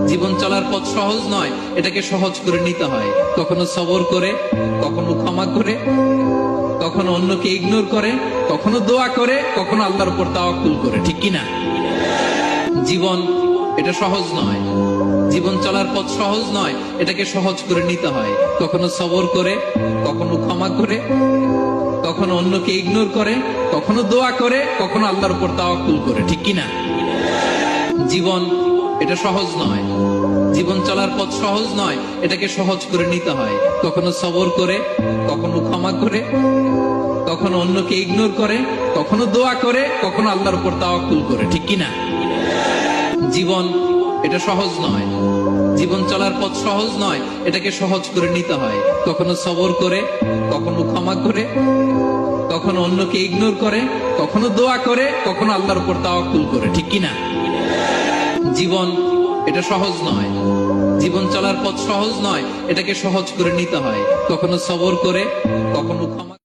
জীবন চলার পথ সহজ নয়, এটাকে সহজ করে নিতে হয়। কখনো সবর করে, কখনো ক্ষমা করে, কখনো অন্যকে ইগনোর করে, কখনো দোয়া করে, কখনো আল্লাহর উপর তাওয়াক্কুল করে। ঠিক কিনা? জীবন এটা সহজ নয়, জীবন চলার পথ সহজ নয়, এটাকে সহজ করে নিতে হয়। কখনো সবর করে, কখনো ক্ষমা করে, কখনো অন্যকে ইগনোর করে, কখনো দোয়া করে, কখনো আল্লাহর উপর তাওয়াক্কুল করে। ঠিক কিনা? জীবন এটা সহজ নয়, জীবন চলার পথ সহজ নয়, এটাকে সহজ করে নিতে হয়। কখনো সবর করে, কখনো ক্ষমা করে, কখনো অন্যকে ইগনোর করে, কখনো দোয়া করে, কখনো আল্লাহর উপর তাওয়াক্কুল করে। ঠিক কিনা? জীবন এটা সহজ নয়, জীবন চলার পথ সহজ নয়, এটাকে সহজ করে নিতে হয়। কখনো সবর করে, কখনো ক্ষমা করে, কখনো অন্যকে ইগনোর করে, কখনো দোয়া করে, কখনো আল্লাহর উপর তাওয়াক্কুল করে। ঠিক কিনা? জীবন এটা সহজ নয়, জীবন চলার পথ সহজ নয়, এটাকে সহজ করে নিতে হয়। কখনো সবর করে, কখনো ক্ষমা